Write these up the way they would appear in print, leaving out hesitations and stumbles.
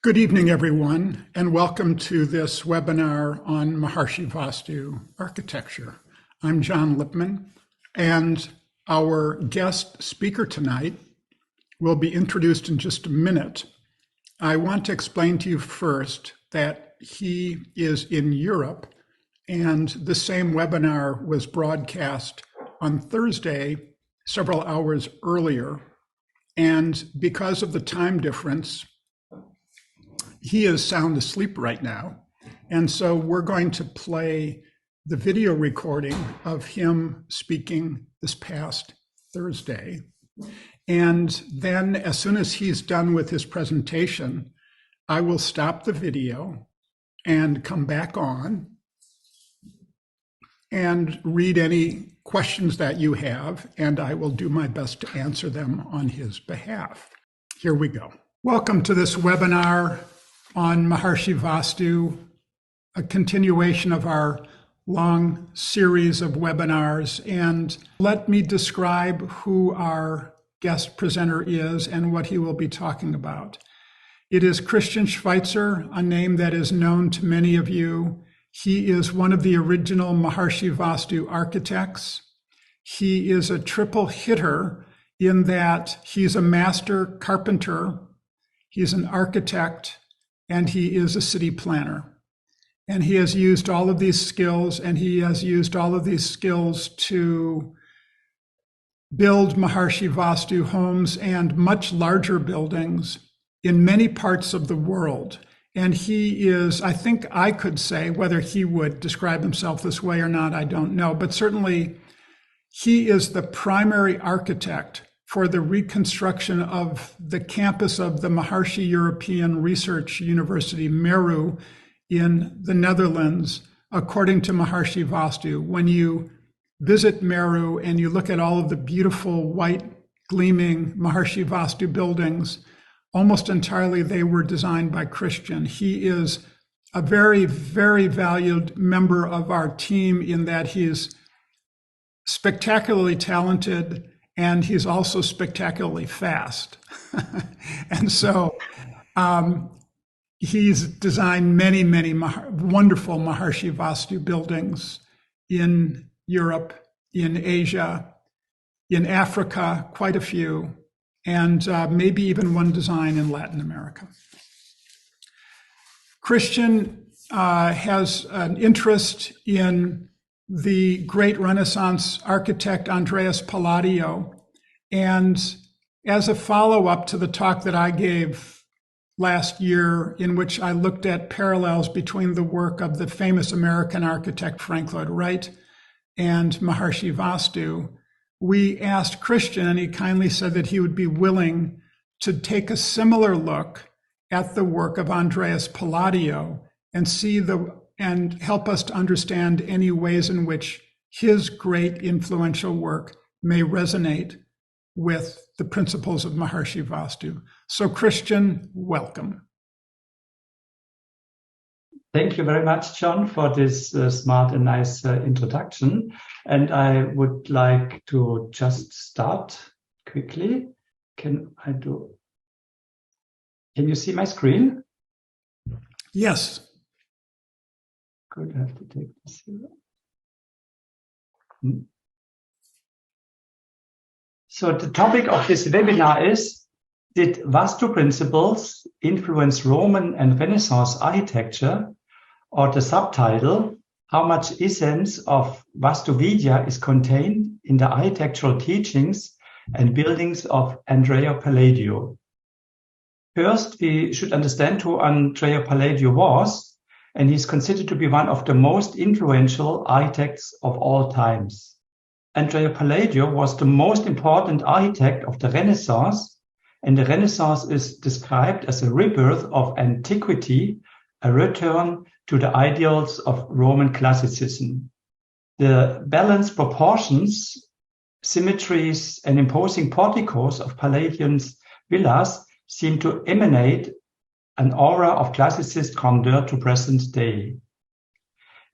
Good evening, everyone, and welcome to this webinar on Maharishi Vastu architecture. I'm John Lipman, and our guest speaker tonight will be introduced in just a minute. I want to explain to you first that he is in Europe, and the same webinar was broadcast on Thursday, several hours earlier. And because of the time difference, he is sound asleep right now. And so we're going to play the video recording of him speaking this past Thursday. And then as soon as he's done with his presentation, I will stop the video and come back on and read any questions that you have, and I will do my best to answer them on his behalf. Here we go. Welcome to this webinar on Maharishi Vastu, a continuation of our long series of webinars. And let me describe who our guest presenter is and what he will be talking about. It is Christian Schweizer, a name that is known to many of you. He is one of the original Maharishi Vastu architects. He is a triple hitter in that he's a master carpenter, he's an architect, and he is a city planner. And he has used all of these skills, to build Maharishi Vastu homes and much larger buildings in many parts of the world. And he is, I think I could say, whether he would describe himself this way or not, I don't know, but certainly he is the primary architect for the reconstruction of the campus of the Maharishi European Research University, Meru, in the Netherlands, according to Maharishi Vastu. When you visit Meru and you look at all of the beautiful white gleaming Maharishi Vastu buildings, almost entirely they were designed by Christian. He is a very, very valued member of our team in that he is spectacularly talented, and he's also spectacularly fast. And so he's designed many, many wonderful Maharishi Vastu buildings in Europe, in Asia, in Africa, quite a few, and maybe even one design in Latin America. Christian has an interest in the great Renaissance architect Andrea Palladio. And as a follow-up to the talk that I gave last year, in which I looked at parallels between the work of the famous American architect Frank Lloyd Wright and Maharishi Vastu, we asked Christian, and he kindly said that he would be willing to take a similar look at the work of Andrea Palladio and help us to understand any ways in which his great influential work may resonate with the principles of Maharishi Vastu. So Christian, welcome. Thank you very much, John, for this smart and nice introduction. And I would like to just start quickly. Can you see my screen? Yes. Good, I have to take this here. So the topic of this webinar is, did Vastu principles influence Roman and Renaissance architecture? Or the subtitle, how much essence of Vastu Vidya is contained in the architectural teachings and buildings of Andrea Palladio. First, we should understand who Andrea Palladio was, and he's considered to be one of the most influential architects of all times. Andrea Palladio was the most important architect of the Renaissance, and the Renaissance is described as a rebirth of antiquity, a return to the ideals of Roman classicism. The balanced proportions, symmetries, and imposing porticos of Palladian's villas seem to emanate an aura of classicist grandeur to present day.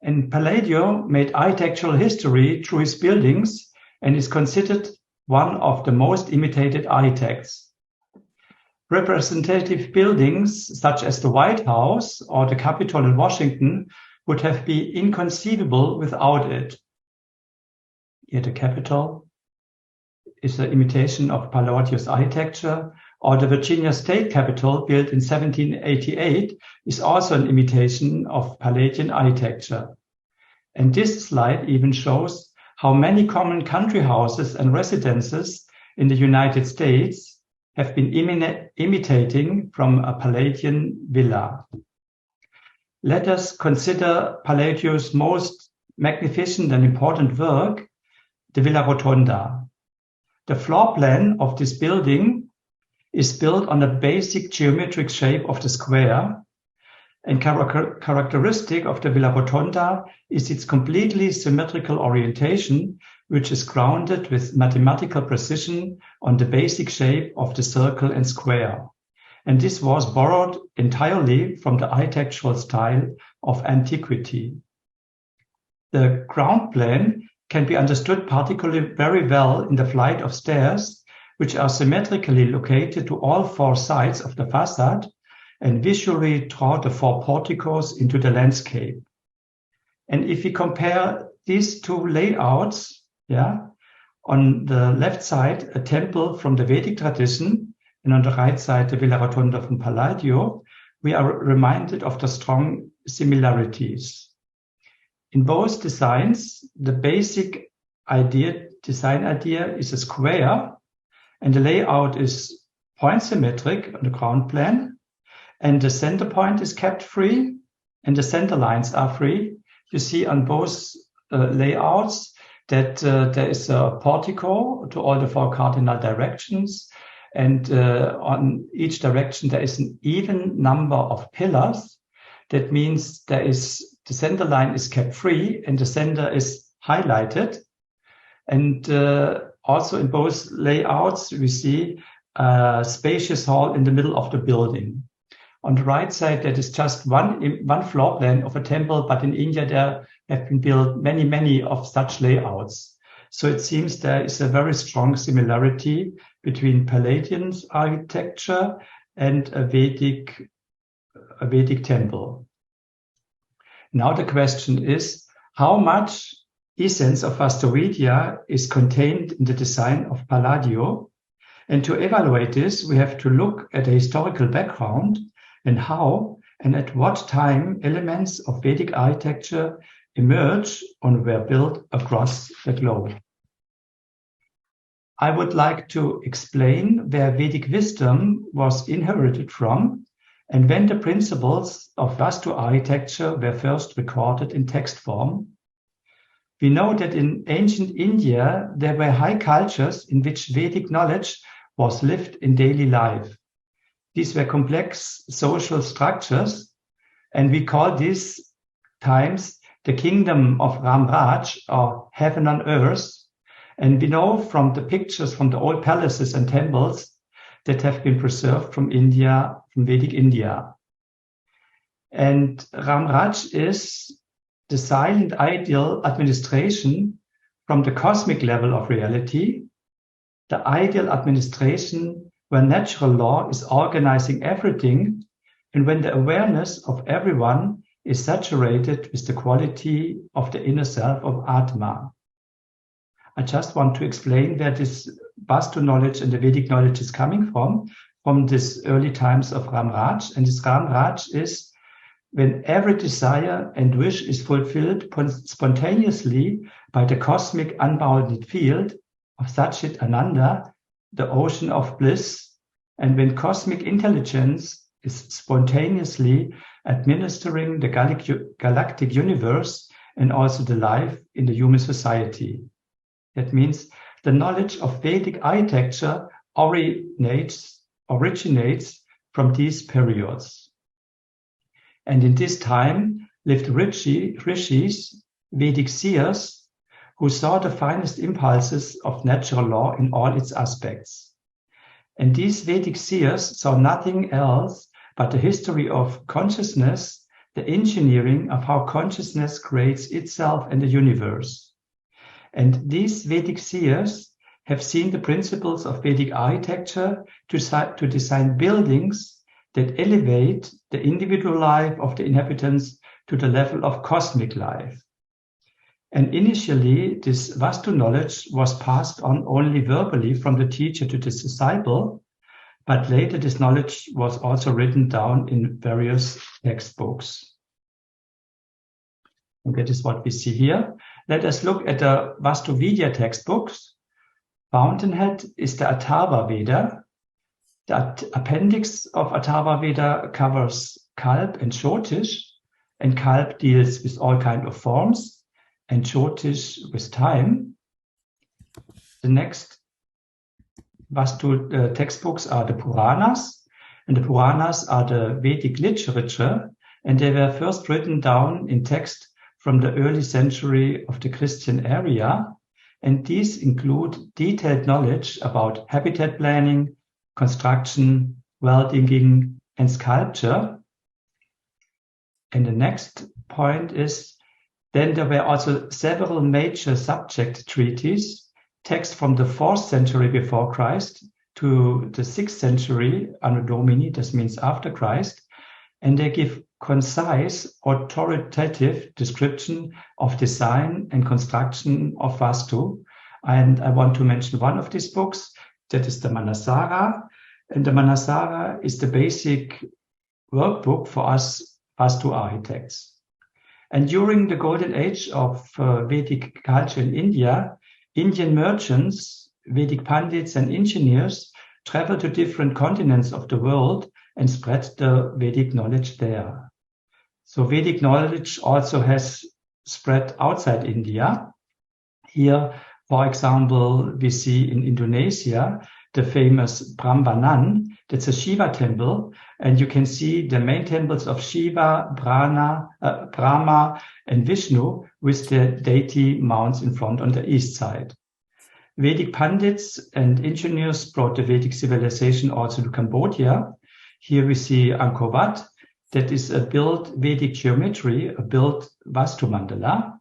And Palladio made architectural history through his buildings and is considered one of the most imitated architects. Representative buildings such as the White House or the Capitol in Washington would have been inconceivable without it. Here the Capitol is an imitation of Palladio's architecture, or the Virginia State Capitol, built in 1788, is also an imitation of Palladian architecture. And this slide even shows how many common country houses and residences in the United States have been imitating from a Palladian villa. Let us consider Palladio's most magnificent and important work, the Villa Rotonda. The floor plan of this building is built on the basic geometric shape of the square, and characteristic of the Villa Rotonda is its completely symmetrical orientation, which is grounded with mathematical precision on the basic shape of the circle and square. And this was borrowed entirely from the architectural style of antiquity. The ground plan can be understood particularly very well in the flight of stairs, which are symmetrically located to all four sides of the facade and visually draw the four porticos into the landscape. And if we compare these two layouts, on the left side, a temple from the Vedic tradition, and on the right side, the Villa Rotonda from Palladio, we are reminded of the strong similarities. In both designs, the basic design idea is a square, and the layout is point symmetric on the ground plan, and the center point is kept free, and the center lines are free. You see on both layouts that there is a portico to all the four cardinal directions, and on each direction there is an even number of pillars. That means the center line is kept free and the center is highlighted. And also in both layouts we see a spacious hall in the middle of the building. On the right side, that is just one floor plan of a temple, but in India there have been built many of such layouts. So it seems there is a very strong similarity between Palladian architecture and a Vedic temple. Now the question is, how much essence of Vastuvidya is contained in the design of Palladio? And to evaluate this, we have to look at the historical background and how and at what time elements of Vedic architecture emerge or were built across the globe. I would like to explain where Vedic wisdom was inherited from and when the principles of Vastu architecture were first recorded in text form. We know that in ancient India, there were high cultures in which Vedic knowledge was lived in daily life. These were complex social structures, and we call these times the kingdom of Ramraj, or heaven on earth. And we know from the pictures from the old palaces and temples that have been preserved from India, from Vedic India. And Ramraj is the silent ideal administration from the cosmic level of reality, the ideal administration where natural law is organizing everything, and when the awareness of everyone is saturated with the quality of the inner self of Atma. I just want to explain where this Vastu knowledge and the Vedic knowledge is coming from this early times of Ramraj. And this Ramraj is when every desire and wish is fulfilled spontaneously by the cosmic unbounded field of Satchit Ananda, the ocean of bliss, and when cosmic intelligence is spontaneously administering the galactic universe and also the life in the human society. That means the knowledge of Vedic architecture originates from these periods. And in this time lived rishis, Vedic seers, who saw the finest impulses of natural law in all its aspects. And these Vedic seers saw nothing else but the history of consciousness, the engineering of how consciousness creates itself and the universe. And these Vedic seers have seen the principles of Vedic architecture to design buildings that elevate the individual life of the inhabitants to the level of cosmic life. And initially, this Vastu knowledge was passed on only verbally from the teacher to the disciple, but later this knowledge was also written down in various textbooks. And that is what we see here. Let us look at the Vastu Vidya textbooks. Fountainhead is the Atharva Veda. The appendix of Atharva Veda covers Kalp and Jyotish, and Kalp deals with all kinds of forms, and Jyotish with time. The next Vastu textbooks are the Puranas, and the Puranas are the Vedic literature, and they were first written down in text from the early century of the Christian era, and these include detailed knowledge about habitat planning, construction, well digging, and sculpture. And the next point is, then there were also several major subject treatises, texts from the 4th century before Christ to the 6th century Anno Domini, this means after Christ, and they give concise, authoritative description of design and construction of Vastu. And I want to mention one of these books, that is the Manasara. And the Manasara is the basic workbook for us Vastu architects. And during the golden age of Vedic culture in India, Indian merchants, Vedic pandits and engineers traveled to different continents of the world and spread the Vedic knowledge there. So Vedic knowledge also has spread outside India. Here, for example, we see in Indonesia the famous Prambanan, that's a Shiva temple, and you can see the main temples of Shiva, Brahma, and Vishnu with the deity mounts in front on the east side. Vedic pandits and engineers brought the Vedic civilization also to Cambodia. Here we see Angkor Wat, that is a built Vedic geometry, a built Vastu mandala.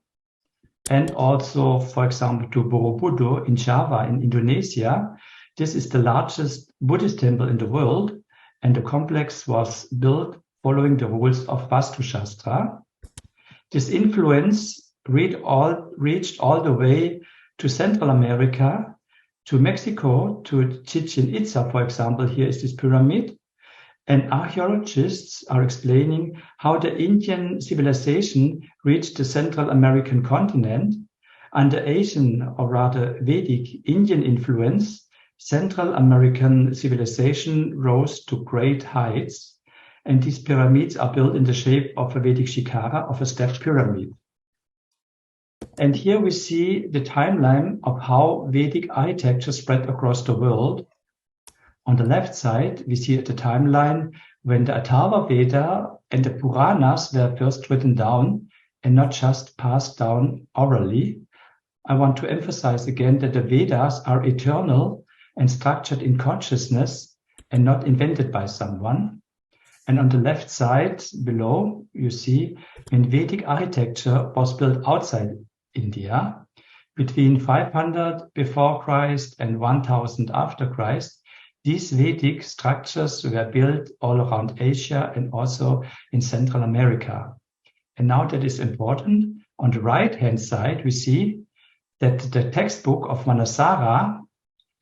And also, for example, to Borobudur in Java in Indonesia. This is the largest Buddhist temple in the world, and the complex was built following the rules of Vastu Shastra. This influence reached all the way to Central America, to Mexico, to Chichen Itza, for example. Here is this pyramid. And archaeologists are explaining how the Indian civilization reached the Central American continent. Under Asian, or rather Vedic Indian influence, Central American civilization rose to great heights. And these pyramids are built in the shape of a Vedic shikara, of a stepped pyramid. And here we see the timeline of how Vedic architecture spread across the world. On the left side, we see the timeline when the Atharva Veda and the Puranas were first written down and not just passed down orally. I want to emphasize again that the Vedas are eternal and structured in consciousness and not invented by someone. And on the left side below, you see when Vedic architecture was built outside India between 500 before Christ and 1000 after Christ. These Vedic structures were built all around Asia and also in Central America. And now that is important. On the right-hand side, we see that the textbook of Manasara,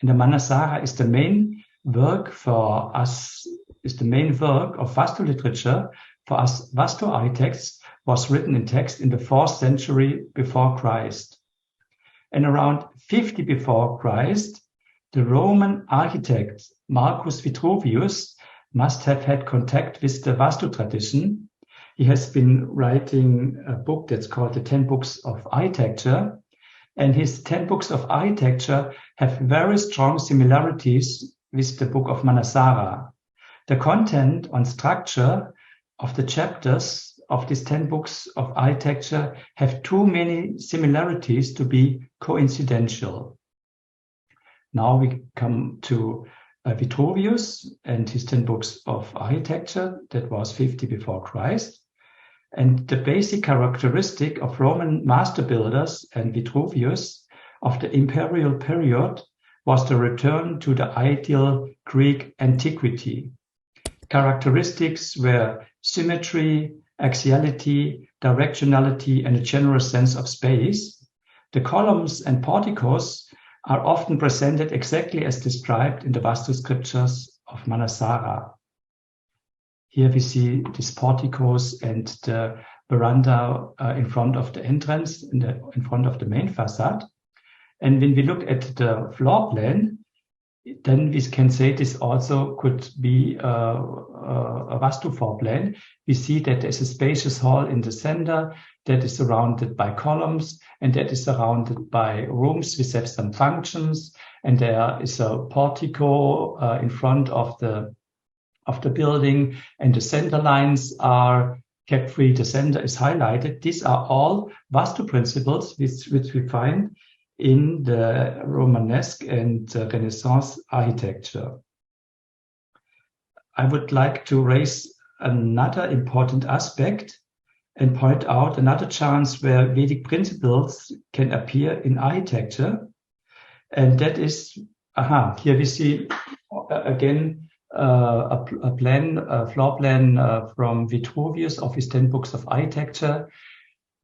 and the Manasara is the main work for us, is the main work of Vastu literature for us Vastu architects, was written in text in the 4th century before Christ. And around 50 before Christ, the Roman architect Marcus Vritruvius must have had contact with the Vastu tradition. He has been writing a book that's called the 10 Books of Architecture. And his 10 Books of Architecture have very strong similarities with the book of Manasara. The content on structure of the chapters of these 10 Books of Architecture have too many similarities to be coincidental. Now we come to Vritruvius and his 10 Books of Architecture, that was 50 before Christ. And the basic characteristic of Roman master builders and Vritruvius of the imperial period was the return to the ideal Greek antiquity. Characteristics were symmetry, axiality, directionality, and a general sense of space. The columns and porticos are often presented exactly as described in the Vastu scriptures of Manasara. Here we see these porticos and the veranda in front of the entrance, in front of the main facade. And when we look at the floor plan, then we can say this also could be a Vastu floor plan. We see that there's a spacious hall in the center that is surrounded by columns, and that is surrounded by rooms which have some functions. And there is a portico in front of the building, and the center lines are kept free. The center is highlighted. These are all Vastu principles which we find in the Romanesque and Renaissance architecture. I would like to raise another important aspect and point out another chance where Vedic principles can appear in architecture. And that is, here we see again a floor plan from Vritruvius of his 10 books of architecture.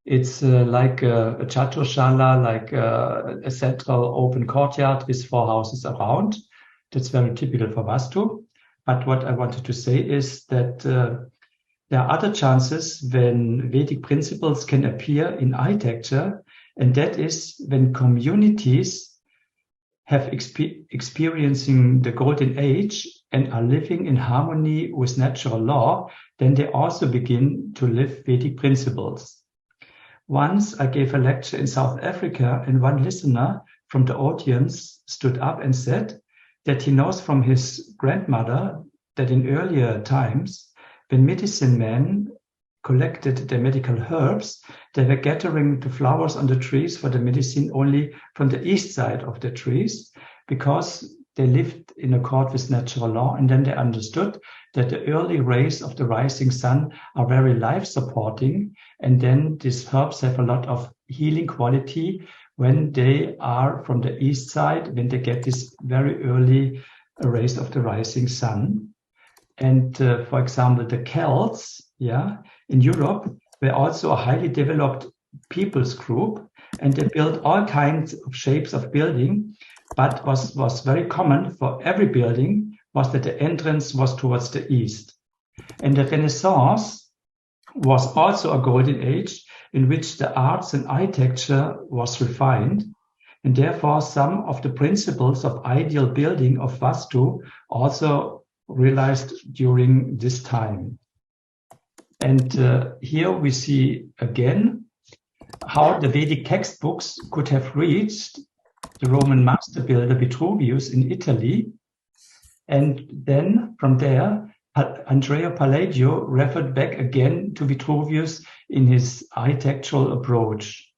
It's like a chaturshala, like a central open courtyard with 4 houses around. That's very typical for Vastu. But what I wanted to say is that there are other chances when Vedic principles can appear in architecture, and that is when communities have experiencing the golden age and are living in harmony with natural law, then they also begin to live Vedic principles. Once I gave a lecture in South Africa, and one listener from the audience stood up and said that he knows from his grandmother that in earlier times, when medicine men collected their medical herbs, they were gathering the flowers on the trees for the medicine only from the east side of the trees, because they lived in accord with natural law. And then they understood that the early rays of the rising sun are very life-supporting. And then these herbs have a lot of healing quality when they are from the east side, when they get these very early rays of the rising sun. And for example, the Celts, in Europe, were also a highly developed people's group, and they built all kinds of shapes of building. But was very common for every building was that the entrance was towards the east. And the Renaissance was also a golden age in which the arts and architecture was refined. And therefore, some of the principles of ideal building of Vastu also realized during this time. And here we see again how the Vedic textbooks could have reached the Roman master builder Vritruvius in Italy. And then from there, Andrea Palladio referred back again to Vritruvius in his architectural approach.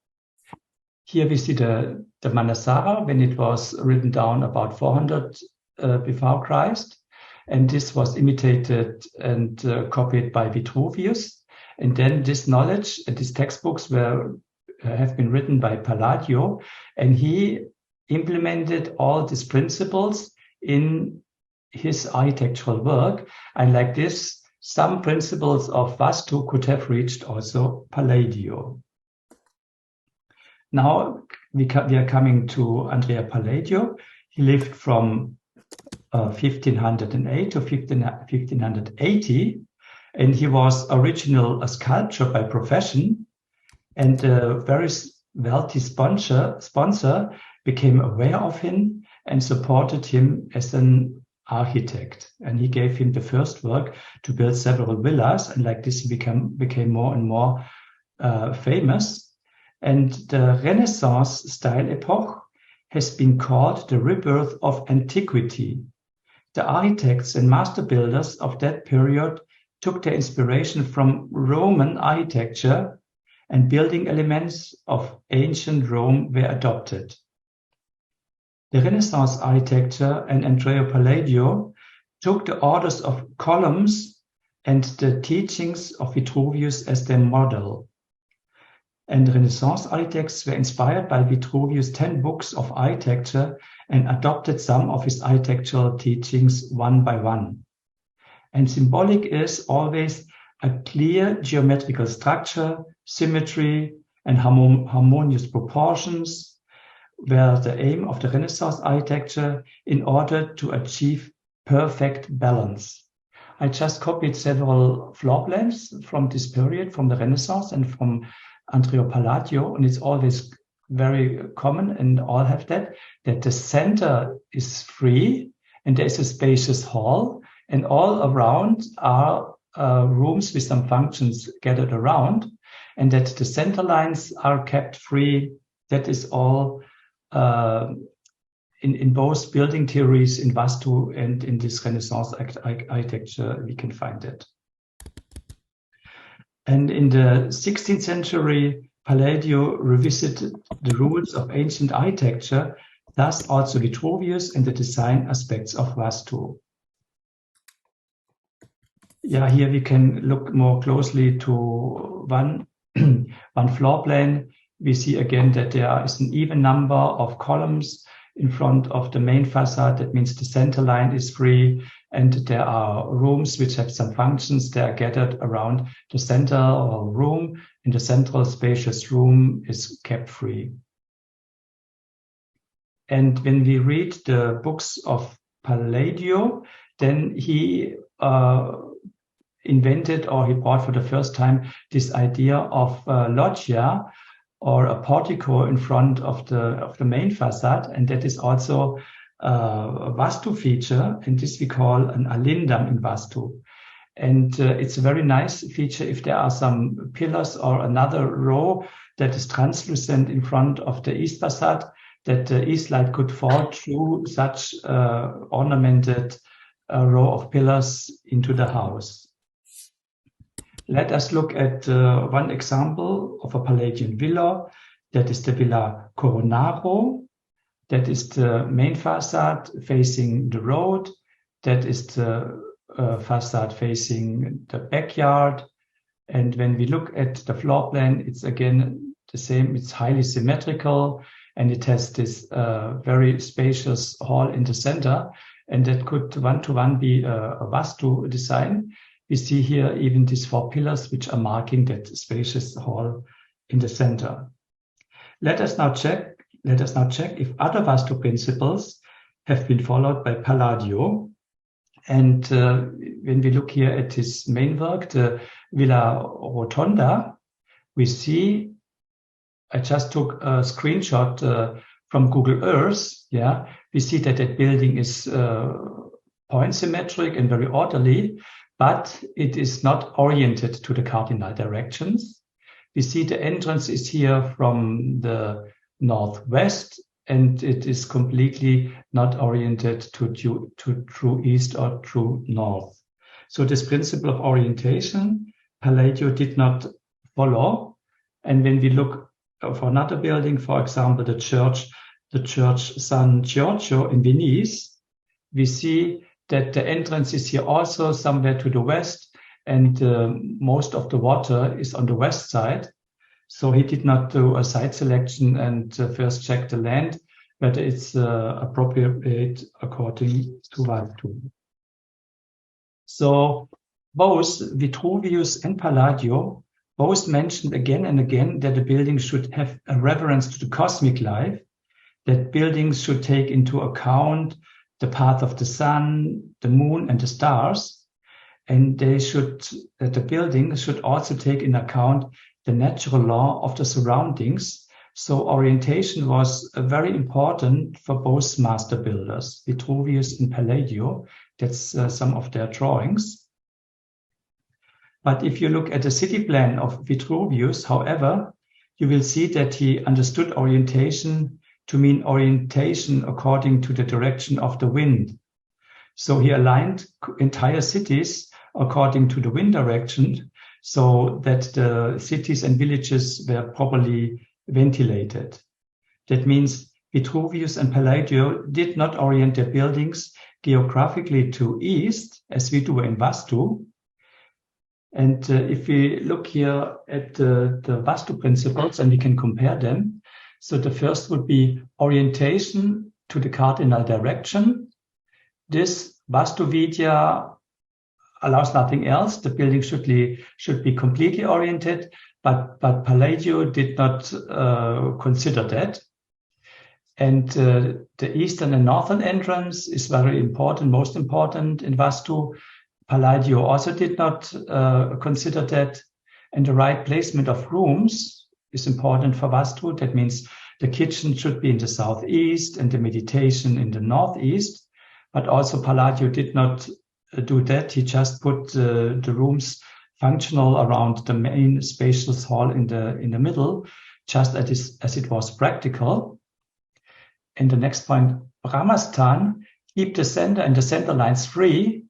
Here we see the Manasara when it was written down about 400 before Christ. And this was imitated and copied by Vritruvius. And then this knowledge and these textbooks have been written by Palladio, and he implemented all these principles in his architectural work. And like this, some principles of Vastu could have reached also Palladio. Now we are coming to Andrea Palladio. He lived from 1508 to 1580, and he was originally a sculptor by profession, and a very wealthy sponsor became aware of him and supported him as an architect. And he gave him the first work to build several villas, and like this he became more and more famous. And the Renaissance style epoch has been called the rebirth of antiquity. The architects and master builders of that period took their inspiration from Roman architecture, and building elements of ancient Rome were adopted. The Renaissance architecture and Andrea Palladio took the orders of columns and the teachings of Vritruvius as their model. And Renaissance architects were inspired by Vitruvius' 10 books of architecture and adopted some of his architectural teachings one by one. And symbolic is always a clear geometrical structure, symmetry, and harmonious proportions were the aim of the Renaissance architecture in order to achieve perfect balance. I just copied several floor plans from this period, from the Renaissance and from Andrea Palladio, and it's always very common, and all have that the center is free and there is a spacious hall, and all around are rooms with some functions gathered around, and that the center lines are kept free. That is all in both building theories, in Vastu and in this Renaissance architecture, we can find it. And in the 16th century, Palladio revisited the rules of ancient architecture, thus also Vitruvius and the design aspects of Vastu. Yeah, here we can look more closely to one floor plan. We see again that there is an even number of columns in front of the main facade. That means the center line is free, and there are rooms which have some functions. They are gathered around the center or room, and the central spacious room is kept free. And when we read the books of Palladio, then he invented, or he brought for the first time, this idea of loggia, or a portico in front of the main facade, and that is also a Vastu feature, and this we call an alindam in Vastu. And it's a very nice feature if there are some pillars or another row that is translucent in front of the east facade, that the east light could fall through such ornamented row of pillars into the house. Let us look at one example of a Palladian villa. That is the Villa Coronaro. That is the main facade facing the road. That is the facade facing the backyard. And when we look at the floor plan, it's again the same. It's highly symmetrical, and it has this very spacious hall in the center. And that could one-to-one be a Vastu design. We see here even these 4 pillars which are marking that spacious hall in the center. Let us now check if other Vastu principles have been followed by Palladio. And when we look here at his main work, the Villa Rotonda, we see, I just took a screenshot from Google Earth. Yeah, we see that that building is point symmetric and very orderly, but it is not oriented to the cardinal directions. We see the entrance is here from the northwest, and it is completely not oriented to true east or true north. So this principle of orientation, Palladio did not follow. And when we look for another building, for example, the church San Giorgio in Venice, we see that the entrance is here also somewhere to the west, and most of the water is on the west side. So he did not do a site selection and first check the land, whether it's appropriate according to Vastu. So both Vitruvius and Palladio both mentioned again and again that a building should have a reverence to the cosmic life, that buildings should take into account the path of the sun, the moon, and the stars, and the building should also take into account the natural law of the surroundings. So orientation was very important for both master builders, Vitruvius and Palladio. That's some of their drawings. But if you look at the city plan of Vitruvius, however, you will see that he understood orientation to mean orientation according to the direction of the wind. So he aligned entire cities according to the wind direction, so that the cities and villages were properly ventilated. That means Vitruvius and Palladio did not orient their buildings geographically to east, as we do in Vastu. And if we look here at the Vastu principles and we can compare them, so the first would be orientation to the cardinal direction. This Vastu Vidya allows nothing else. The building should be completely oriented, but Palladio did not consider that. And the eastern and northern entrance is very important, most important in Vastu. Palladio also did not consider that. And the right placement of rooms is important for Vastu. That means the kitchen should be in the southeast and the meditation in the northeast. But also Palladio did not do that. He just put the rooms functional around the main spacious hall in the middle, just as it was practical. And the next point, Brahmastan, keep the center and the center lines free,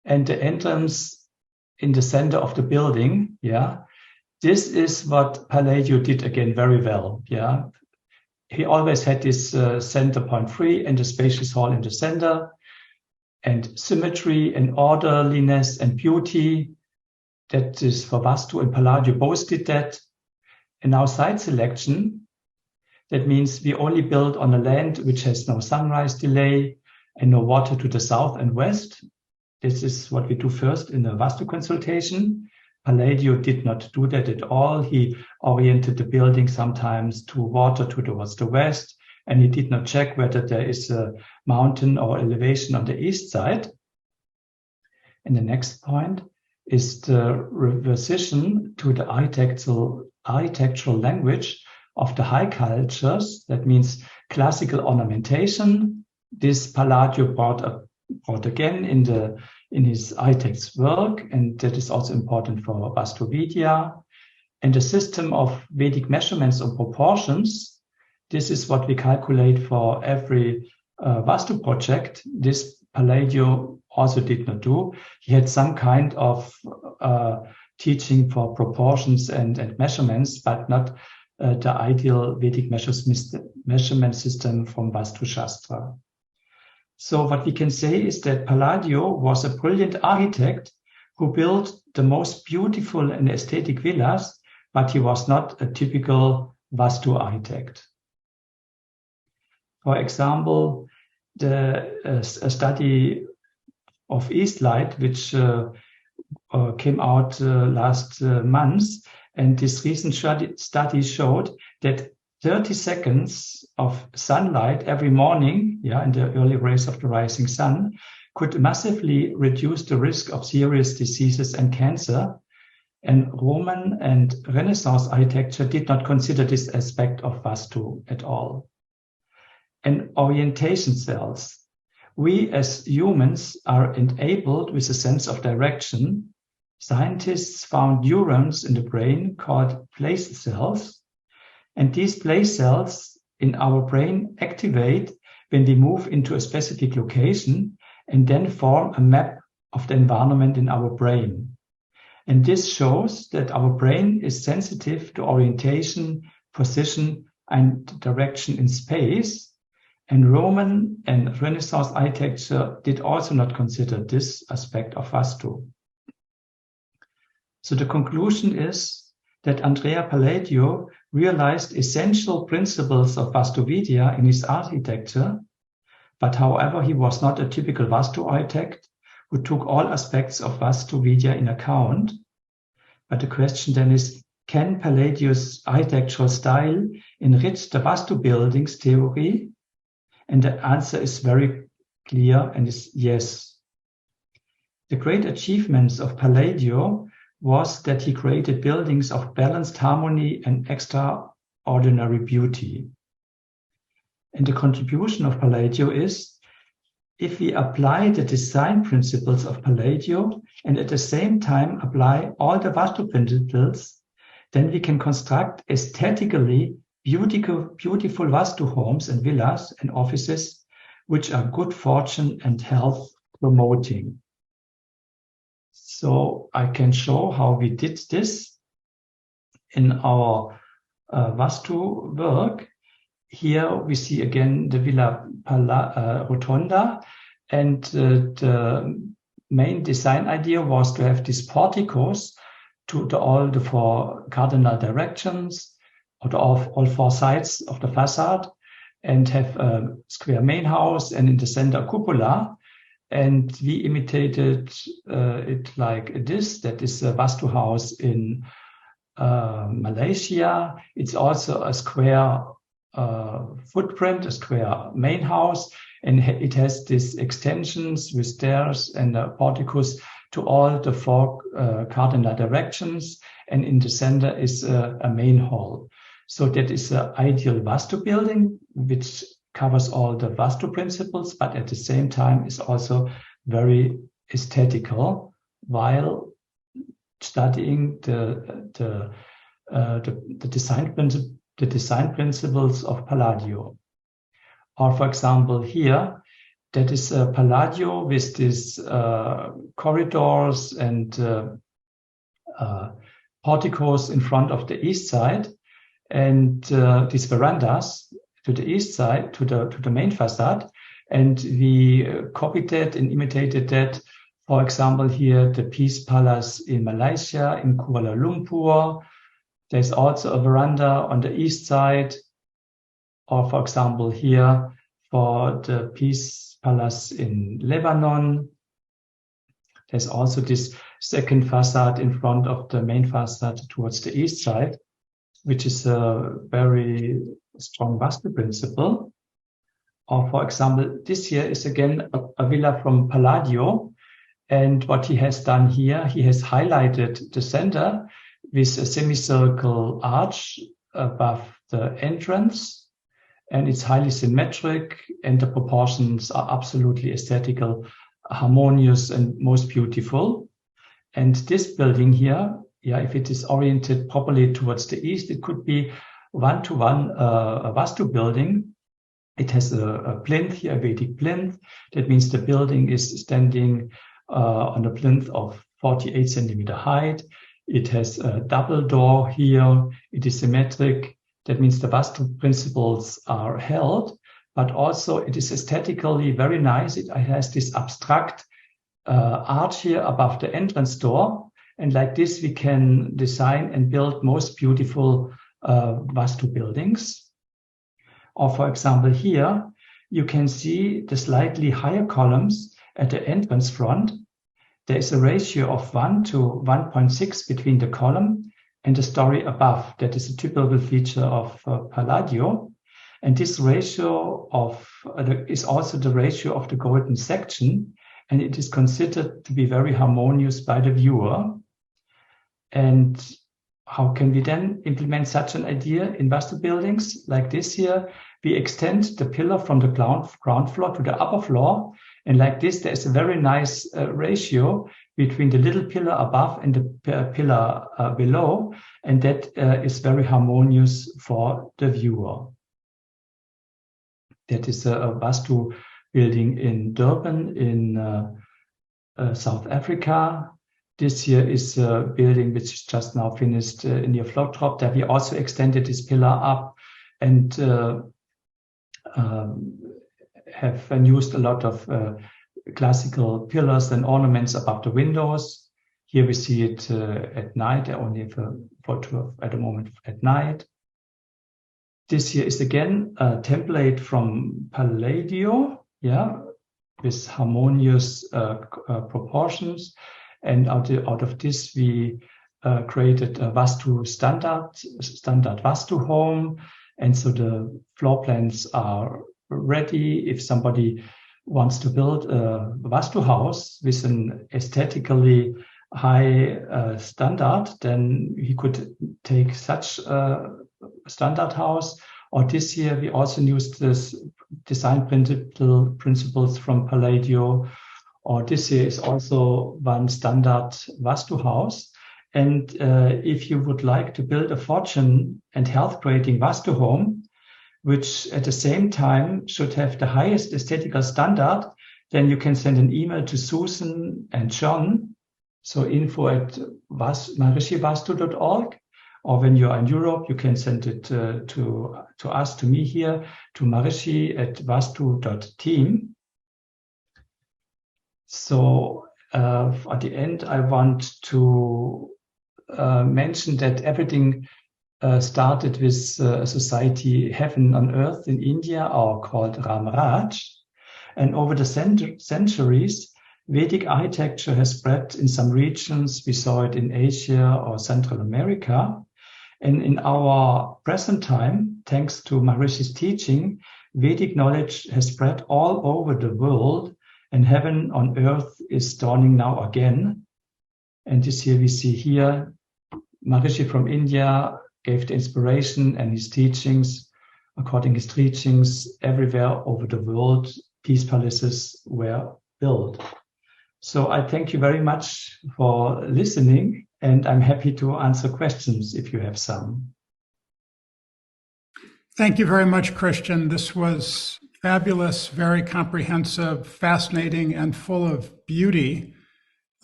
and the entrance in the center of the building. Yeah, this is what Palladio did again very well. Yeah, he always had this center point free and the spacious hall in the center, and symmetry and orderliness and beauty. That is for Vastu, and Palladio both did that. And now site selection. That means we only build on a land which has no sunrise delay and no water to the south and west. This is what we do first in the Vastu consultation. Palladio did not do that at all. He oriented the building sometimes to water towards the west, and he did not check whether there is a mountain or elevation on the east side. And the next point is the reversion to the architectural language of the high cultures. That means classical ornamentation. This Palladio brought again in his architect's work, and that is also important for Vastu Vidya. And the system of Vedic measurements and proportions. This is what we calculate for every Vastu project. This Palladio also did not do. He had some kind of teaching for proportions and measurements, but not the ideal Vedic measurement system from Vastu Shastra. So what we can say is that Palladio was a brilliant architect who built the most beautiful and aesthetic villas, but he was not a typical Vastu architect. For example, a study of Eastlight, which came out last month, and this recent study showed that 30 seconds of sunlight every morning, in the early rays of the rising sun, could massively reduce the risk of serious diseases and cancer. And Roman and Renaissance architecture did not consider this aspect of Vastu at all. And orientation cells. We as humans are enabled with a sense of direction. Scientists found neurons in the brain called place cells. And these place cells in our brain activate when we move into a specific location and then form a map of the environment in our brain. And this shows that our brain is sensitive to orientation, position, and direction in space. And Roman and Renaissance architecture did also not consider this aspect of Vastu. So the conclusion is that Andrea Palladio realized essential principles of Vastu Vidya in his architecture, but however, he was not a typical Vastu architect who took all aspects of Vastu Vidya in account. But the question then is, can Palladio's architectural style enrich the Vastu buildings theory? And the answer is very clear and is yes. The great achievements of Palladio was that he created buildings of balanced harmony and extraordinary beauty. And the contribution of Palladio is, if we apply the design principles of Palladio and at the same time apply all the Vastu principles, then we can construct aesthetically beautiful Vastu homes and villas and offices which are good fortune and health promoting. So I can show how we did this in our Vastu work. Here we see again the Villa Rotonda, and the main design idea was to have these porticos to all the four cardinal directions, or to all four sides of the facade, and have a square main house, and in the center cupola. And we imitated it like this. That is a Vastu house in Malaysia. It's also a square footprint, a square main house, and it has these extensions with stairs and porticos to all the four cardinal directions. And in the center is a main hall. So that is an ideal Vastu building, which covers all the Vastu principles, but at the same time is also very aesthetical while studying the design principles of Palladio. Or for example, here, that is Palladio with these corridors and porticos in front of the east side, and these verandas to the east side, to the main facade. And we copied that and imitated that. For example, here, the Peace Palace in Malaysia, in Kuala Lumpur. There's also a veranda on the east side. Or for example, here, for the Peace Palace in Lebanon. There's also this second facade in front of the main facade towards the east side, which is a very strong Vastu principle. Or for example, this here is again a villa from Palladio. And what he has done here, he has highlighted the center with a semicircle arch above the entrance. And it's highly symmetric, and the proportions are absolutely aesthetical, harmonious, and most beautiful. And this building here, if it is oriented properly towards the east, it could be one-to-one a Vastu building. It has a plinth here, a Vedic plinth. That means the building is standing on a plinth of 48 centimeter height. It has a double door here. It is symmetric. That means the Vastu principles are held, but also it is aesthetically very nice. It has this abstract arch here above the entrance door. And like this, we can design and build most beautiful Vastu buildings. Or for example, here, you can see the slightly higher columns at the entrance front. There is a ratio of 1 to 1.6 between the column and the story above. That is a typical feature of Palladio. And this ratio is also the ratio of the golden section, and it is considered to be very harmonious by the viewer. And how can we then implement such an idea in Vastu buildings? Like this here, we extend the pillar from the ground floor to the upper floor. And like this, there is a very nice ratio between the little pillar above and the pillar below. And that is very harmonious for the viewer. That is a Vastu building in Durban in South Africa. This here is a building which is just now finished near Vlottrop. There we also extended this pillar up and have used a lot of classical pillars and ornaments above the windows. Here we see it at night. I only have a photo at the moment at night. This here is again a template from Palladio, with harmonious proportions. And out of this, we created a Vastu standard Vastu home. And so the floor plans are ready. If somebody wants to build a Vastu house with an aesthetically high standard, then he could take such a standard house. Or this year, we also used this design principles from Palladio. Or this here is also one standard Vastu house. And if you would like to build a fortune and health creating Vastu home, which at the same time should have the highest aesthetical standard, then you can send an email to Susan and John. So info@maharishivastu.org. Or when you are in Europe, you can send it to us, to me here, to maharishi@vastu.team. So at the end, I want to mention that everything started with a society, heaven on earth in India, or called Ramraj. And over the centuries, Vedic architecture has spread in some regions. We saw it in Asia or Central America. And in our present time, thanks to Maharishi's teaching, Vedic knowledge has spread all over the world, and heaven on earth is dawning now again. And this year we see here, Maharishi from India gave the inspiration, and his teachings, according to his teachings, everywhere over the world, peace palaces were built. So I thank you very much for listening, and I'm happy to answer questions if you have some. Thank you very much, Christian. This was fabulous, very comprehensive, fascinating, and full of beauty,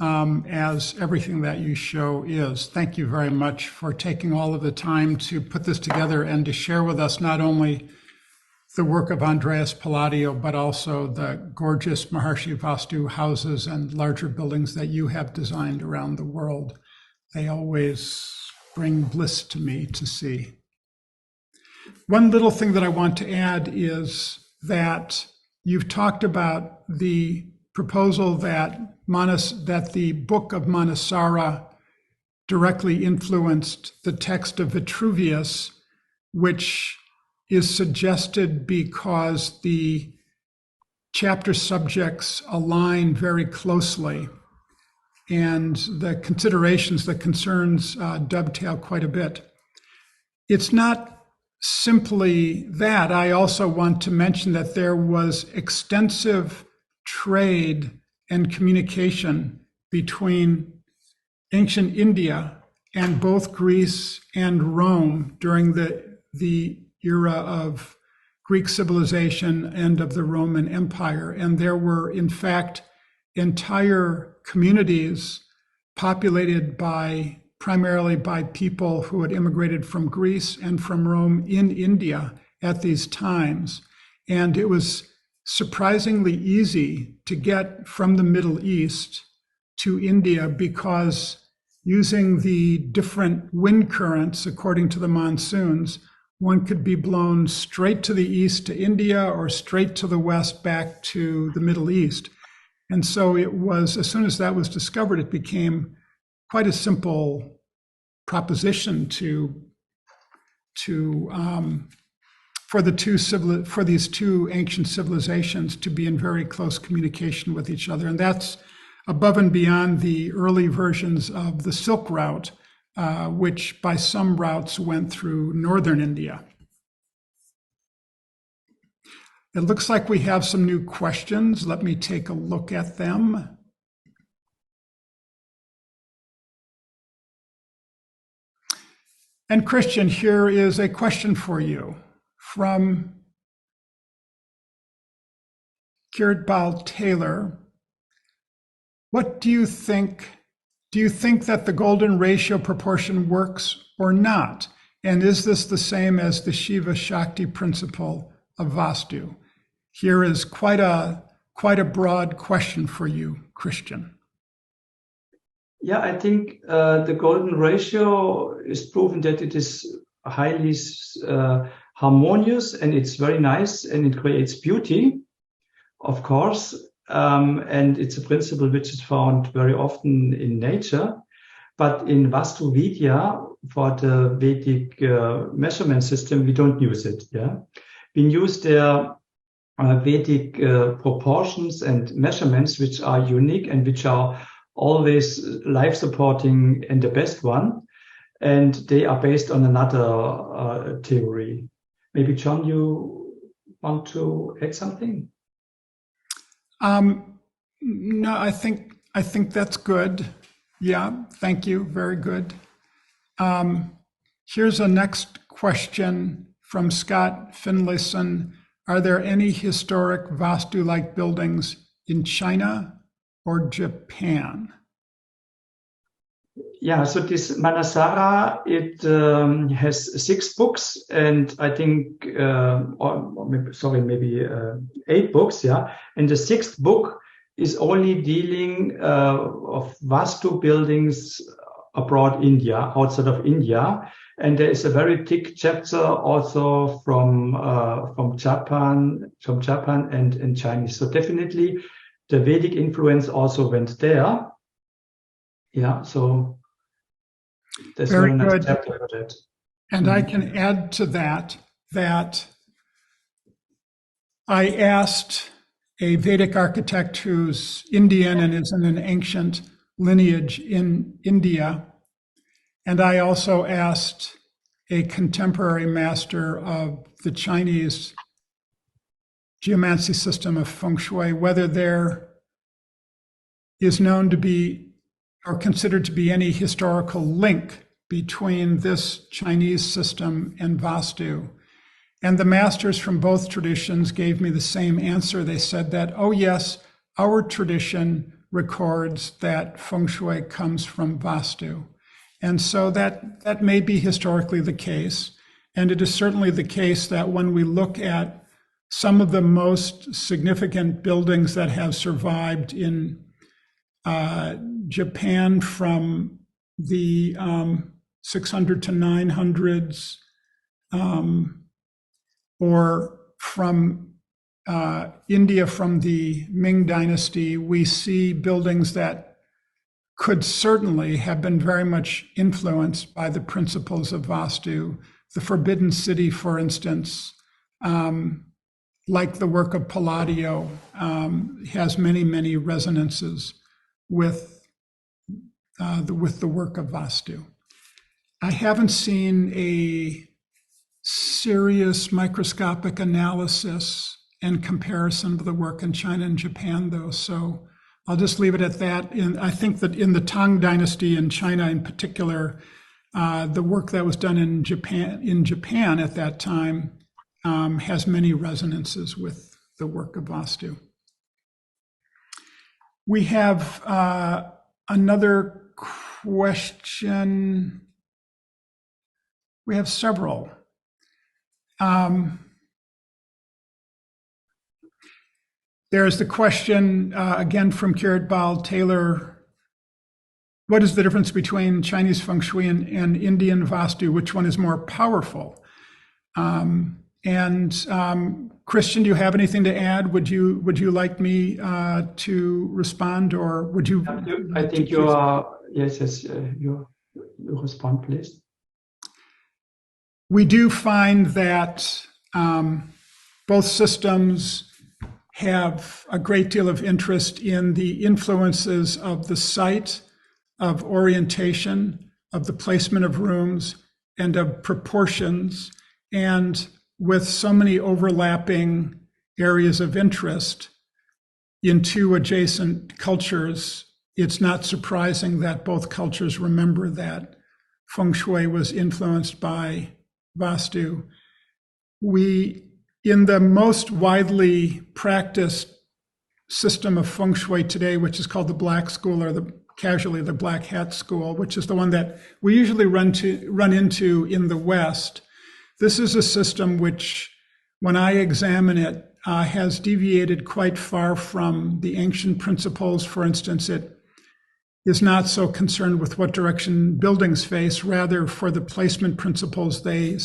as everything that you show is. Thank you very much for taking all of the time to put this together and to share with us not only the work of Andrea Palladio, but also the gorgeous Maharishi Vastu houses and larger buildings that you have designed around the world. They always bring bliss to me to see. One little thing that I want to add is that you've talked about the proposal that the book of Manasara directly influenced the text of Vritruvius, which is suggested because the chapter subjects align very closely, and the considerations, the concerns dovetail quite a bit. It's not simply that. I also want to mention that there was extensive trade and communication between ancient India and both Greece and Rome during the era of Greek civilization and of the Roman Empire. And there were, in fact, entire communities populated primarily by people who had immigrated from Greece and from Rome in India at these times. And it was surprisingly easy to get from the Middle East to India, because using the different wind currents according to the monsoons, one could be blown straight to the east to India or straight to the west back to the Middle East. And so it was, as soon as that was discovered, it became quite a simple proposition for these two ancient civilizations to be in very close communication with each other. And that's above and beyond the early versions of the Silk Route, which by some routes went through northern India. It looks like we have some new questions. Let me take a look at them. And Christian, here is a question for you from Kirbal Taylor. What do you think? Do you think that the golden ratio proportion works or not? And is this the same as the Shiva Shakti principle of Vastu? Here is quite a broad question for you, Christian. Yeah, I think the golden ratio is proven that it is highly harmonious, and it's very nice, and it creates beauty, of course. And it's a principle which is found very often in nature. But in Vastu Vidya, for the Vedic measurement system, we don't use it. Yeah, we use their Vedic proportions and measurements, which are unique and which are always life-supporting and the best one. And they are based on another theory. Maybe, John, you want to add something? No, I think that's good. Yeah, thank you. Very good. Here's a next question from Scott Finlayson. Are there any historic Vastu-like buildings in China or Japan? Yeah, so this Manasara, it has 6 books, and I think, maybe 8 books, yeah. And the 6th book is only dealing of Vastu buildings abroad India, outside of India. And there is a very thick chapter also from Japan and Chinese. So definitely the Vedic influence also went there. Yeah, so that's Very very nice good. chapter for that. And I can add to that I asked a Vedic architect who's Indian and is in an ancient lineage in India. And I also asked a contemporary master of the Chinese geomancy system of feng shui whether there is known to be or considered to be any historical link between this Chinese system and Vastu. And the masters from both traditions gave me the same answer. They said that, oh yes, our tradition records that feng shui comes from Vastu. And so that may be historically the case. And it is certainly the case that when we look at some of the most significant buildings that have survived in Japan from the 600 to 900s, or from India from the Ming Dynasty, we see buildings that could certainly have been very much influenced by the principles of Vastu. The Forbidden City, for instance, like the work of Palladio, has many, many resonances with the work of Vastu. I haven't seen a serious microscopic analysis and comparison of the work in China and Japan, though, so I'll just leave it at that. And I think that in the Tang Dynasty in China in particular, the work that was done in Japan at that time has many resonances with the work of Vastu. We have another question. We have several. There's the question, again from Kirat Bal Taylor, what is the difference between Chinese feng shui and Indian Vastu? Which one is more powerful? Christian, do you have anything to add? Would you like me to respond, or would you? I think you are, yes, you respond, please. We do find that both systems have a great deal of interest in the influences of the site, of orientation, of the placement of rooms, and of proportions. And with so many overlapping areas of interest in two adjacent cultures, it's not surprising that both cultures remember that feng shui was influenced by Vastu. In the most widely practiced system of feng shui today, which is called the Black School, or casually the Black Hat School, which is the one that we usually run into in the West, this is a system which, when I examine it, has deviated quite far from the ancient principles. For instance, it is not so concerned with what direction buildings face. Rather, for the placement principles, they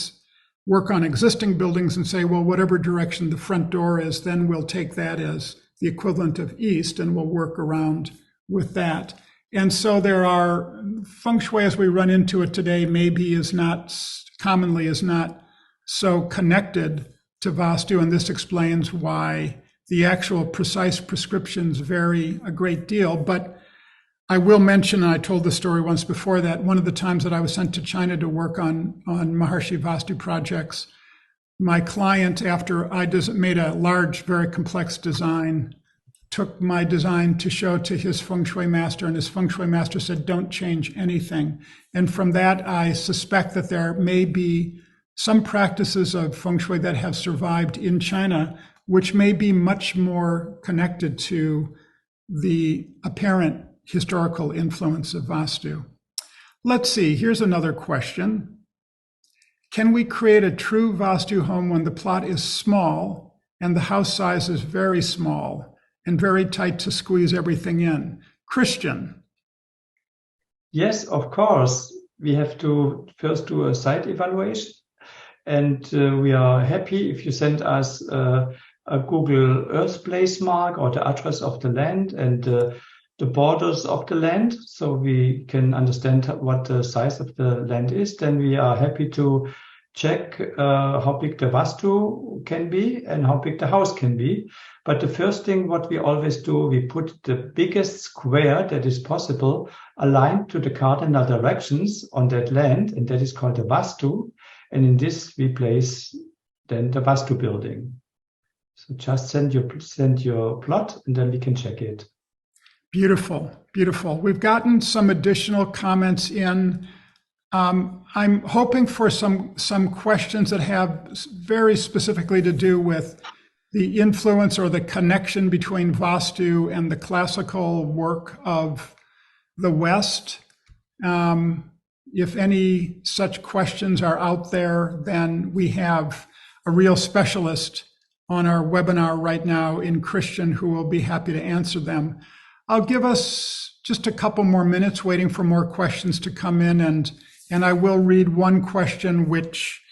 work on existing buildings and say, well, whatever direction the front door is, then we'll take that as the equivalent of east, and we'll work around with that. And so there are feng shui as we run into it today, maybe is not so connected to Vastu, and this explains why the actual precise prescriptions vary a great deal. But I will mention, and I told the story once before, that one of the times that I was sent to China to work on Maharishi Vastu projects, my client, after I made a large, very complex design, took my design to show to his feng shui master, and his feng shui master said, don't change anything. And from that, I suspect that there may be some practices of feng shui that have survived in China, which may be much more connected to the apparent historical influence of Vastu. Let's see, here's another question. Can we create a true Vastu home when the plot is small and the house size is very small and very tight to squeeze everything in. Christian. Yes, of course. We have to first do a site evaluation, and we are happy if you send us a Google Earth place mark or the address of the land and the borders of the land, so we can understand what the size of the land is. Then we are happy to check how big the Vastu can be and how big the house can be. But the first thing what we always do, we put the biggest square that is possible aligned to the cardinal directions on that land, and that is called the Vastu. And in this we place then the Vastu building. So just send your plot and then we can check it. Beautiful, beautiful. We've gotten some additional comments in. I'm hoping for some questions that have very specifically to do with the influence or the connection between Vastu and the classical work of the West. If any such questions are out there, then we have a real specialist on our webinar right now in Christian who will be happy to answer them. I'll give us just a couple more minutes waiting for more questions to come in, and I will read one question which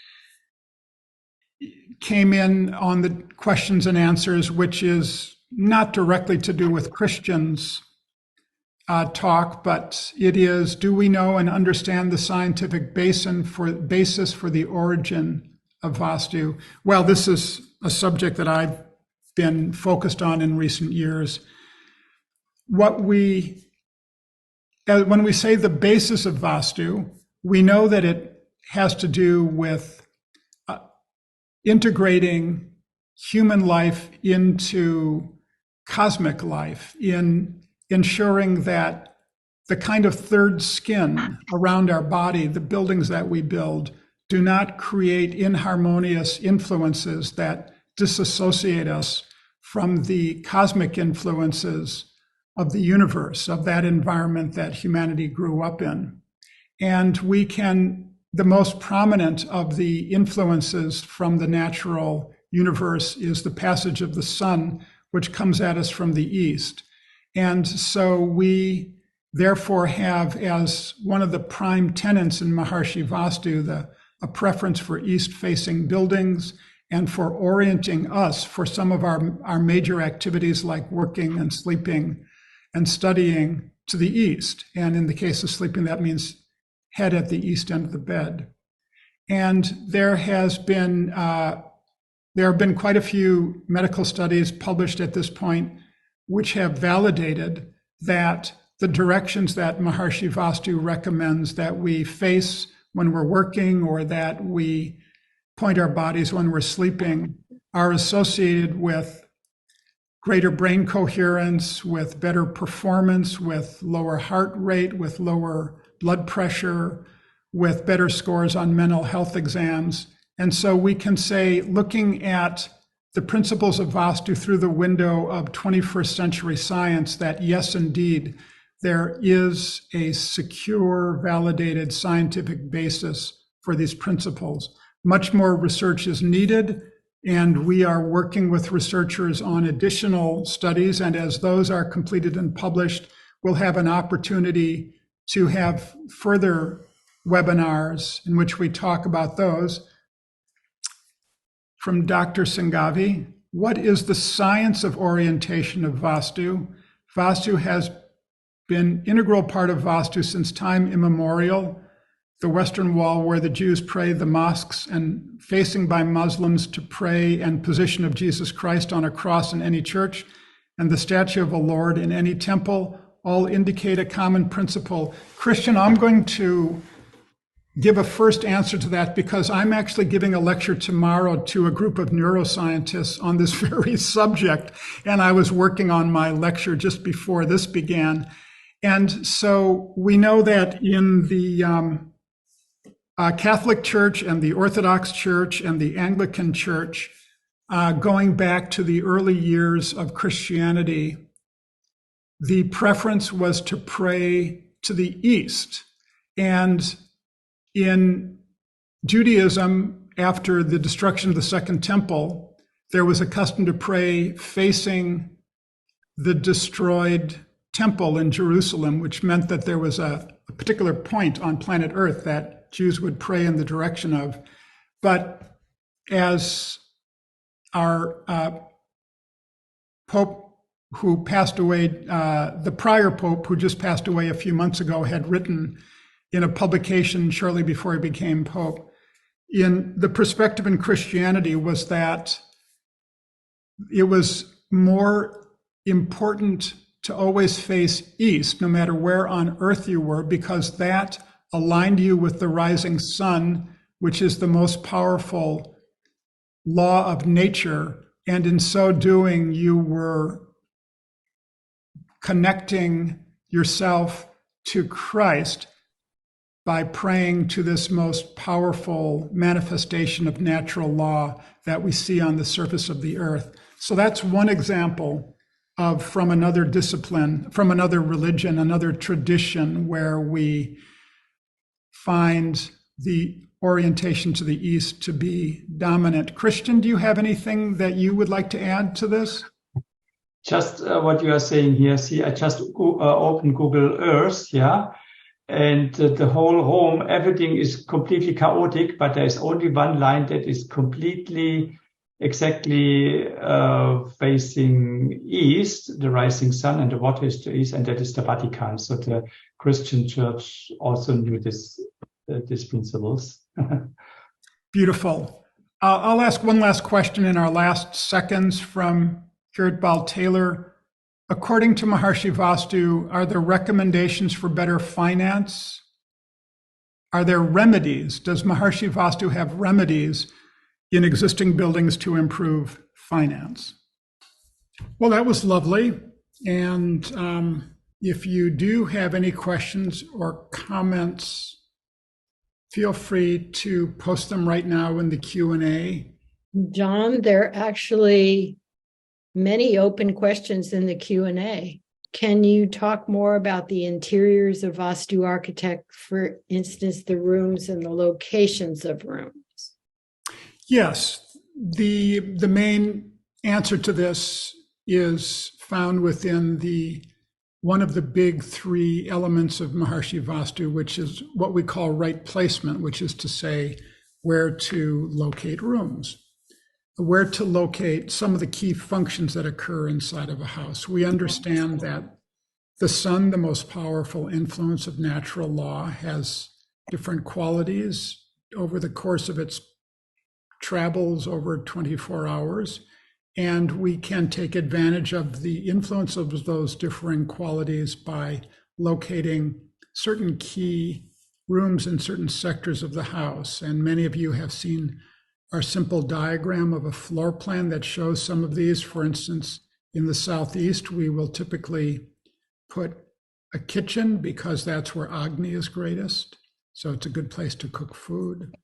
came in on the questions and answers, which is not directly to do with Christian's talk, but it is, do we know and understand the scientific basis for the origin of Vastu? Well, this is a subject that I've been focused on in recent years. When we say the basis of Vastu, we know that it has to do with integrating human life into cosmic life, in ensuring that the kind of third skin around our body, the buildings that we build, do not create inharmonious influences that disassociate us from the cosmic influences of the universe, of that environment that humanity grew up in. And the most prominent of the influences from the natural universe is the passage of the sun, which comes at us from the east. And so we therefore have, as one of the prime tenets in Maharishi Vastu, a preference for east-facing buildings and for orienting us for some of our major activities like working and sleeping and studying to the east. And in the case of sleeping, that means head at the east end of the bed. And there have been quite a few medical studies published at this point which have validated that the directions that Maharishi Vastu recommends that we face when we're working or that we point our bodies when we're sleeping are associated with greater brain coherence, with better performance, with lower heart rate, with lower blood pressure, with better scores on mental health exams. And so we can say, looking at the principles of Vastu through the window of 21st century science, that yes, indeed, there is a secure, validated scientific basis for these principles. Much more research is needed, and we are working with researchers on additional studies. And as those are completed and published, we'll have an opportunity to have further webinars in which we talk about those. From Dr. Singhavi, what is the science of orientation of Vastu? Vastu has been integral part of Vastu since time immemorial. The Western Wall where the Jews pray, the mosques, and facing by Muslims to pray, and position of Jesus Christ on a cross in any church, and the statue of a Lord in any temple, all indicate a common principle. Christian, I'm going to give a first answer to that because I'm actually giving a lecture tomorrow to a group of neuroscientists on this very subject, and I was working on my lecture just before this began. And so we know that in the Catholic Church and the Orthodox Church and the Anglican Church, going back to the early years of Christianity, the preference was to pray to the east. And in Judaism, after the destruction of the Second Temple, there was a custom to pray facing the destroyed temple in Jerusalem, which meant that there was a particular point on planet Earth that Jews would pray in the direction of. But as our Pope who passed away, the prior Pope who just passed away a few months ago, had written in a publication shortly before he became Pope, in the perspective in Christianity was that it was more important to always face east, no matter where on earth you were, because that aligned you with the rising sun, which is the most powerful law of nature. And in so doing, you were connecting yourself to Christ by praying to this most powerful manifestation of natural law that we see on the surface of the earth. So that's one example of from another discipline, from another religion, another tradition, where we find the orientation to the east to be dominant. Christian, do you have anything that you would like to add to this? Just what you are saying here. See, I just opened Google Earth, yeah, and the whole Rome, everything is completely chaotic, but there is only one line that is completely exactly facing east, the rising sun, and the water is to east, and that is the Vatican. So the Christian Church also knew these principles. Beautiful. I'll ask one last question in our last seconds from Kirat Taylor. According to Maharishi Vastu, are there recommendations for better finance? Are there remedies? Does Maharishi Vastu have remedies in existing buildings to improve finance? Well, that was lovely. And if you do have any questions or comments, feel free to post them right now in the Q&A. John, there are actually many open questions in the Q&A. Can you talk more about the interiors of Vastu architect, for instance, the rooms and the locations of rooms? Yes, the main answer to this is found within one of the big three elements of Maharishi Vastu, which is what we call right placement, which is to say where to locate rooms, where to locate some of the key functions that occur inside of a house. We understand that the sun, the most powerful influence of natural law, has different qualities over the course of its travels over 24 hours. And we can take advantage of the influence of those differing qualities by locating certain key rooms in certain sectors of the house. And many of you have seen our simple diagram of a floor plan that shows some of these. For instance, in the southeast, we will typically put a kitchen because that's where Agni is greatest. So it's a good place to cook food.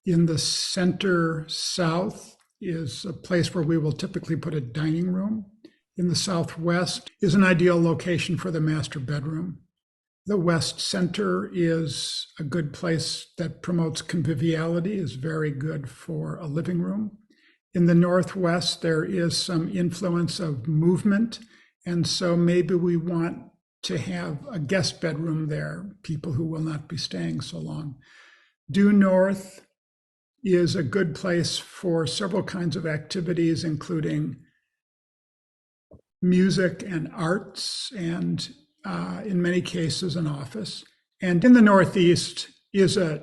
In the center south is a place where we will typically put a dining room. In the southwest is an ideal location for the master bedroom. The west center is a good place that promotes conviviality, is very good for a living room. In the northwest, there is some influence of movement, and so maybe we want to have a guest bedroom there, people who will not be staying so long. Due north is a good place for several kinds of activities, including music and arts, and in many cases, an office. And in the Northeast is an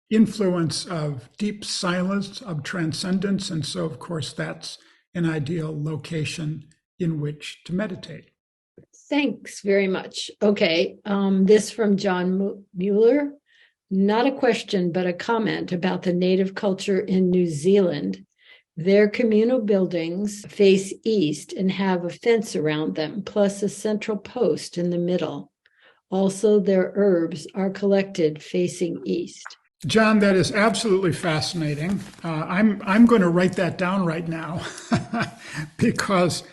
influence of deep silence, of transcendence. And so, of course, that's an ideal location in which to meditate. Thanks very much. Okay, this from John Mueller. Not a question, but a comment about the native culture in New Zealand. Their communal buildings face east and have a fence around them, plus a central post in the middle. Also, their herbs are collected facing east. John, that is absolutely fascinating. I'm going to write that down right now because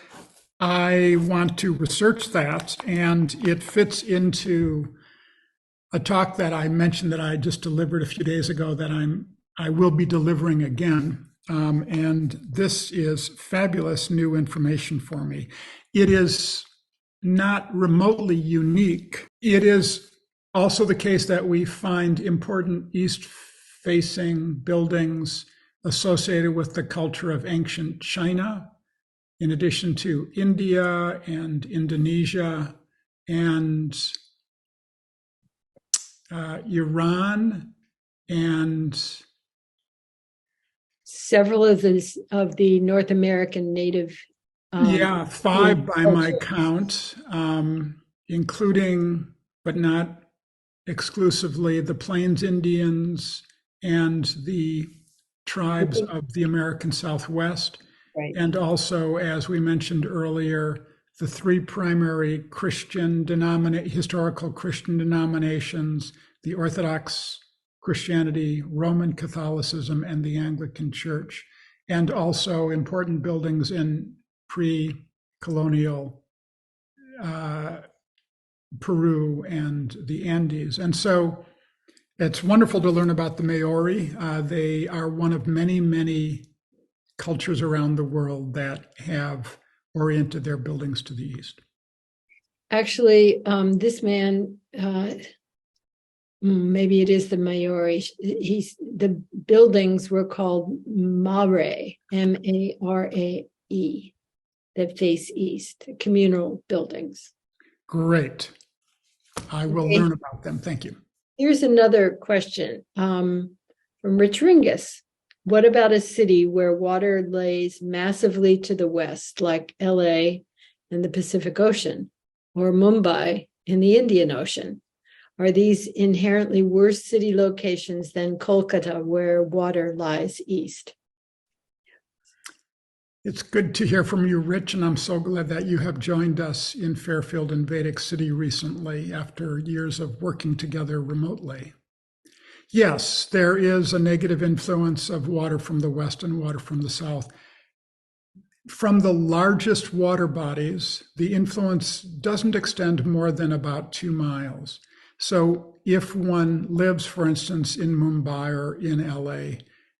I want to research that, and it fits into a talk that I mentioned that I just delivered a few days ago that I will be delivering again And this is fabulous new information for me. It is not remotely unique. It is also the case that we find important east-facing buildings associated with the culture of ancient China, in addition to India and Indonesia and Iran and several of the North American native. Yeah, 5 by my count, including but not exclusively the Plains Indians and the tribes of the American Southwest. Right. And also, as we mentioned earlier, the 3 primary historical Christian denominations, the Orthodox Christianity, Roman Catholicism, and the Anglican Church, and also important buildings in pre-colonial Peru and the Andes. And so it's wonderful to learn about the Maori. They are one of many, many cultures around the world that have oriented their buildings to the east. Actually, this man, maybe it is the Maori. The buildings were called Marae, Marae, that face east, communal buildings. Great. I will learn about them. Thank you. Here's another question from Vritruvius. What about a city where water lays massively to the west, like LA and the Pacific Ocean, or Mumbai in the Indian Ocean? Are these inherently worse city locations than Kolkata, where water lies east? It's good to hear from you, Rich, and I'm so glad that you have joined us in Fairfield and Vedic City recently after years of working together remotely. Yes, there is a negative influence of water from the west and water from the south. From the largest water bodies, the influence doesn't extend more than about 2 miles. So if one lives, for instance, in Mumbai or in LA,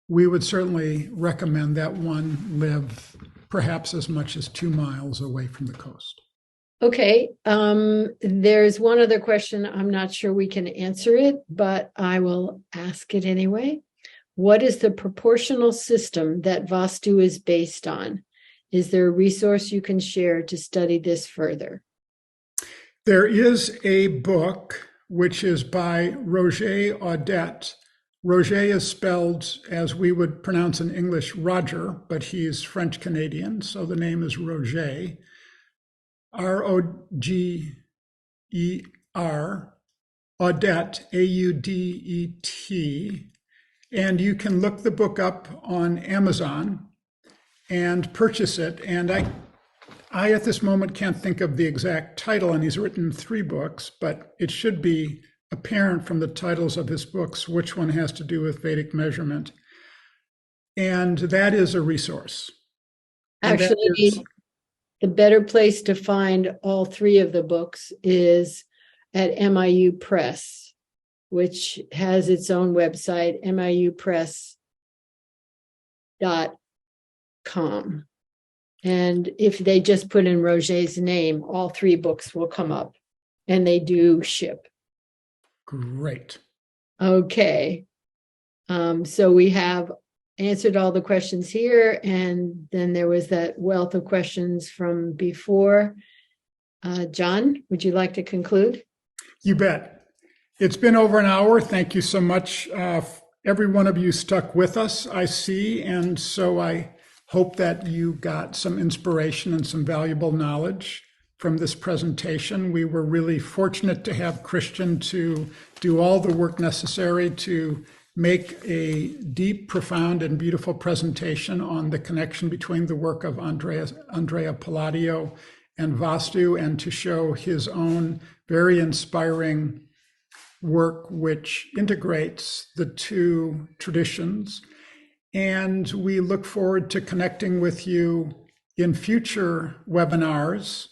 we would certainly recommend that one live perhaps as much as 2 miles away from the coast. Okay, there's one other question. I'm not sure we can answer it, but I will ask it anyway. What is the proportional system that Vastu is based on? Is there a resource you can share to study this further? There is a book which is by Roger Audet. Roger is spelled as we would pronounce in English Roger, but he's French Canadian, so the name is Roger. R-O-G-E-R, Audet, A-U-D-E-T. And you can look the book up on Amazon and purchase it. And I at this moment can't think of the exact title, and he's written 3 books, but it should be apparent from the titles of his books which one has to do with Vedic measurement. And that is a resource. Actually, the better place to find all 3 of the books is at MIU Press, which has its own website, miupress.com. And if they just put in Roger's name, all 3 books will come up, and they do ship. Great. Okay. So we have answered all the questions here, and then there was that wealth of questions from before. John, would you like to conclude? You bet. It's been over an hour. Thank you so much. Every one of you stuck with us, I see, and so I hope that you got some inspiration and some valuable knowledge from this presentation. We were really fortunate to have Christian to do all the work necessary to make a deep, profound, and beautiful presentation on the connection between the work of Andrea Palladio and Vastu, and to show his own very inspiring work which integrates the 2 traditions. And we look forward to connecting with you in future webinars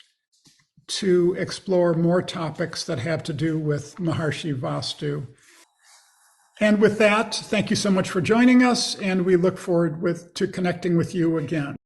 to explore more topics that have to do with Maharishi Vastu. And with that, thank you so much for joining us, and we look forward to connecting with you again.